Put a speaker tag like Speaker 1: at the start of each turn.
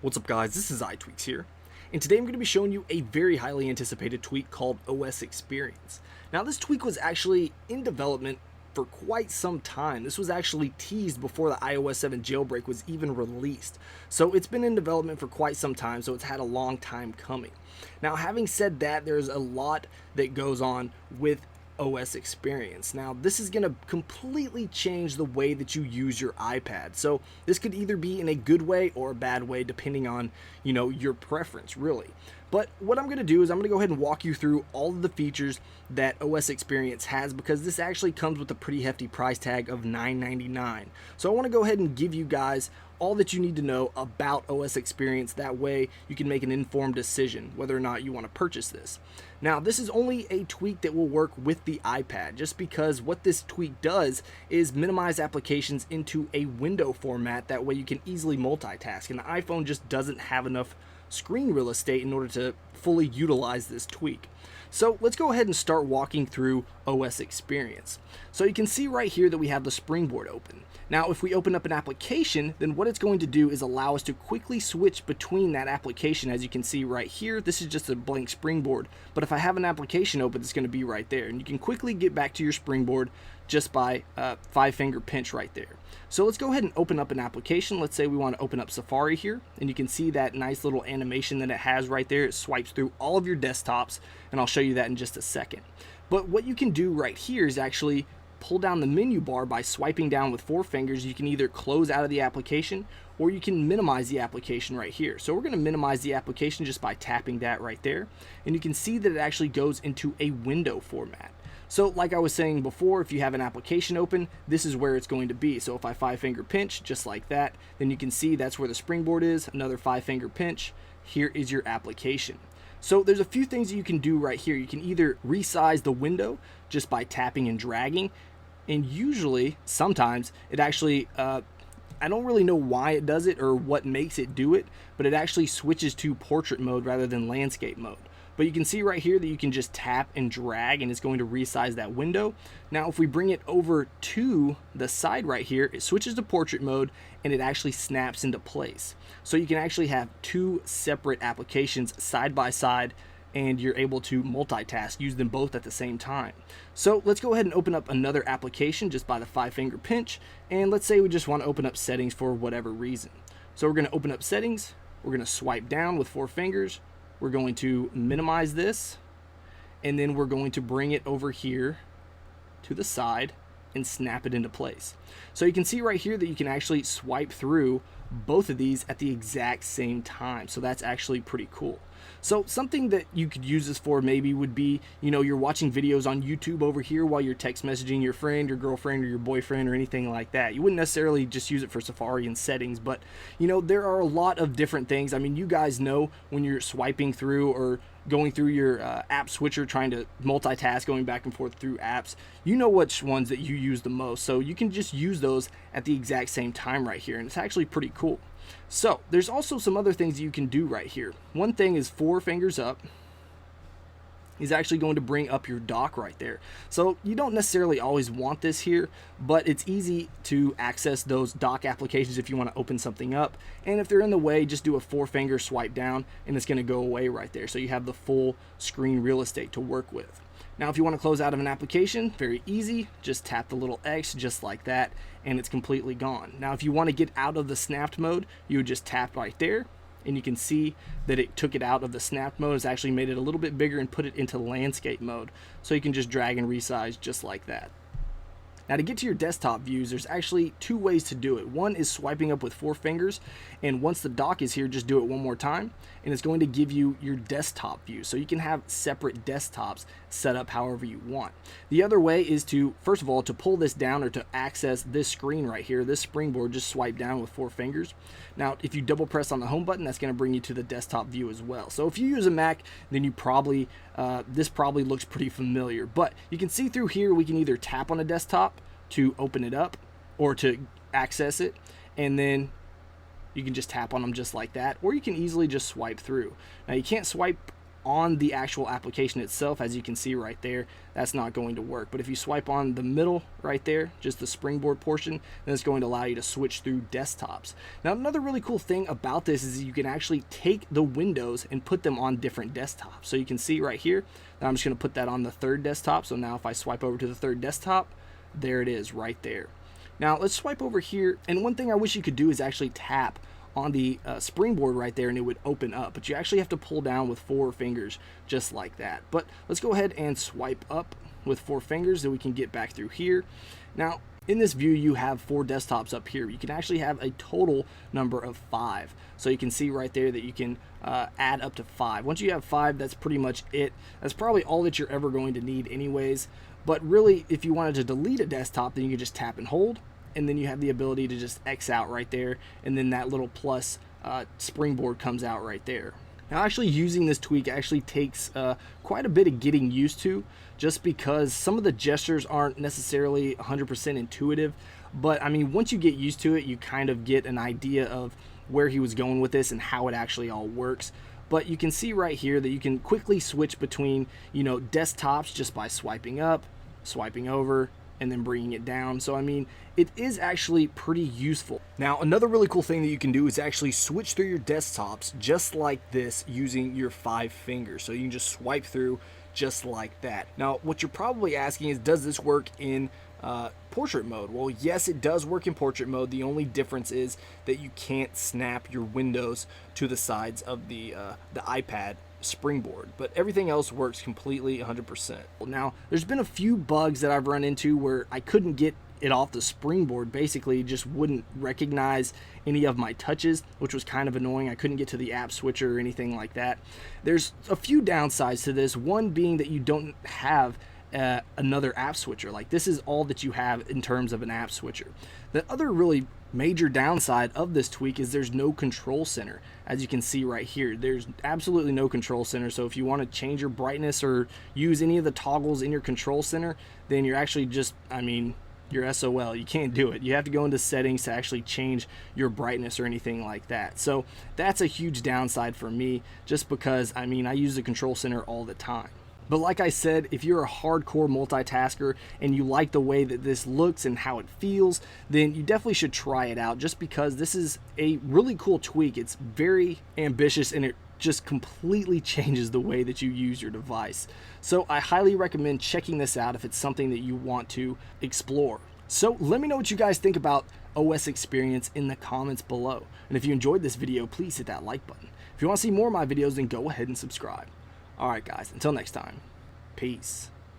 Speaker 1: What's up guys, this is iTweaks here, and today I'm going to be showing you a very highly anticipated tweak called OS Experience. Now this tweak was actually in development for quite some time. This was actually teased before the iOS 7 jailbreak was even released. So it's been in development for quite some time, so it's had a long time coming. Now having said that, there's a lot that goes on with OS Experience. Now this is going to completely change the way that you use your iPad. So this could either be in a good way or a bad way depending on, your preference really. But what I'm going to do is I'm going to go ahead and walk you through all of the features that OS Experience has, because this actually comes with a pretty hefty price tag of $9.99. So I want to go ahead and give you guys all that you need to know about OS Experience. That way you can make an informed decision whether or not you want to purchase this. Now this is only a tweak that will work with the iPad, just because what this tweak does is minimize applications into a window format. That way you can easily multitask, and the iPhone just doesn't have enough screen real estate in order to fully utilize this tweak. So let's go ahead and start walking through OS Experience. So you can see right here that we have the springboard open. Now if we open up an application, then what it's going to do is allow us to quickly switch between that application. As you can see right here, this is just a blank springboard, but if I have an application open, it's going to be right there, and you can quickly get back to your springboard just by five-finger pinch right there. So let's go ahead and open up an application. Let's say we want to open up Safari here, and you can see that nice little animation that it has right there. It swipes through all of your desktops, and I'll show you that in just a second. But what you can do right here is actually pull down the menu bar by swiping down with four fingers. You can either close out of the application or you can minimize the application right here. So we're going to minimize the application just by tapping that right there, and you can see that it actually goes into a window format. So like I was saying before, if you have an application open, this is where it's going to be. So if I five-finger pinch just like that, then you can see that's where the springboard is. Another five-finger pinch, here is your application. So there's a few things that you can do right here. You can either resize the window just by tapping and dragging, and usually, sometimes, it actually, I don't really know why it does it or what makes it do it, but it actually switches to portrait mode rather than landscape mode. But you can see right here that you can just tap and drag, and it's going to resize that window. Now if we bring it over to the side right here, it switches to portrait mode and it actually snaps into place. So you can actually have two separate applications side by side, and you're able to multitask, use them both at the same time. So let's go ahead and open up another application just by the five-finger pinch, and let's say we just want to open up settings for whatever reason. So we're going to open up settings, we're going to swipe down with four fingers, we're going to minimize this, and then we're going to bring it over here to the side and snap it into place. So you can see right here that you can actually swipe through both of these at the exact same time. So that's actually pretty cool. So something that you could use this for maybe would be, you're watching videos on YouTube over here while you're text messaging your friend, your girlfriend, or your boyfriend, or anything like that. You wouldn't necessarily just use it for Safari and settings, but there are a lot of different things. I mean, you guys know when you're swiping through or going through your app switcher, trying to multitask, going back and forth through apps, you know which ones that you use the most. So you can just use those at the exact same time right here, and it's actually pretty cool. So there's also some other things you can do right here. One thing is four fingers up is actually going to bring up your dock right there. So you don't necessarily always want this here, but it's easy to access those dock applications if you want to open something up. And if they're in the way, just do a four-finger swipe down and it's going to go away right there. So you have the full screen real estate to work with. Now if you want to close out of an application, very easy, just tap the little X just like that and it's completely gone. Now if you want to get out of the snapped mode, you would just tap right there, and you can see that it took it out of the snap mode. It's actually made it a little bit bigger and put it into landscape mode. So you can just drag and resize just like that. Now to get to your desktop views, there's actually two ways to do it. One is swiping up with four fingers, and once the dock is here, just do it one more time, and it's going to give you your desktop view. So you can have separate desktops set up however you want. The other way is to, first of all, to pull this down or to access this screen right here, this springboard, just swipe down with four fingers. Now if you double press on the home button, that's going to bring you to the desktop view as well. So if you use a Mac, then you probably, this probably looks pretty familiar. But you can see through here, we can either tap on a desktop to open it up or to access it, and then you can just tap on them just like that, or you can easily just swipe through. Now you can't swipe on the actual application itself, as you can see right there, that's not going to work. But if you swipe on the middle right there, just the springboard portion, then it's going to allow you to switch through desktops. Now, another really cool thing about this is you can actually take the windows and put them on different desktops. So you can see right here that I'm just going to put that on the third desktop. So now if I swipe over to the third desktop, there it is right there. Now let's swipe over here, and one thing I wish you could do is actually tap on the springboard right there and it would open up, but you actually have to pull down with 4 fingers just like that. But let's go ahead and swipe up with 4 fingers so we can get back through here. Now in this view you have 4 desktops up here. You can actually have a total number of 5, so you can see right there that you can add up to 5. Once you have 5, that's pretty much it. That's probably all that you're ever going to need anyways. But really, if you wanted to delete a desktop, then you could just tap and hold, and then you have the ability to just X out right there, and then that little plus springboard comes out right there. Now actually using this tweak actually takes quite a bit of getting used to, just because some of the gestures aren't necessarily 100% intuitive, but I mean once you get used to it, you kind of get an idea of where he was going with this and how it actually all works. But you can see right here that you can quickly switch between, you know, desktops just by swiping up, swiping over, and then bringing it down. So I mean, it is actually pretty useful. Now another really cool thing that you can do is actually switch through your desktops just like this using your 5 fingers. So you can just swipe through just like that. Now what you're probably asking is, does this work in portrait mode? Well, yes, it does work in portrait mode. The only difference is that you can't snap your windows to the sides of the iPad springboard, but everything else works completely 100%. Now there's been a few bugs that I've run into where I couldn't get it off the springboard. Basically it just wouldn't recognize any of my touches, which was kind of annoying. I couldn't get to the app switcher or anything like that. There's a few downsides to this, one being that you don't have another app switcher. Like this is all that you have in terms of an app switcher. The other really major downside of this tweak is there's no control center. As you can see right here, there's absolutely no control center. So if you want to change your brightness or use any of the toggles in your control center, then you're actually just, I mean, you're SOL. You can't do it. You have to go into settings to actually change your brightness or anything like that. So that's a huge downside for me, just because I mean I use the control center all the time. But like I said, if you're a hardcore multitasker and you like the way that this looks and how it feels, then you definitely should try it out, just because this is a really cool tweak. It's very ambitious and it just completely changes the way that you use your device. So I highly recommend checking this out if it's something that you want to explore. So let me know what you guys think about OS Experience in the comments below. And if you enjoyed this video, please hit that like button. If you want to see more of my videos, then go ahead and subscribe. Alright guys, until next time, peace.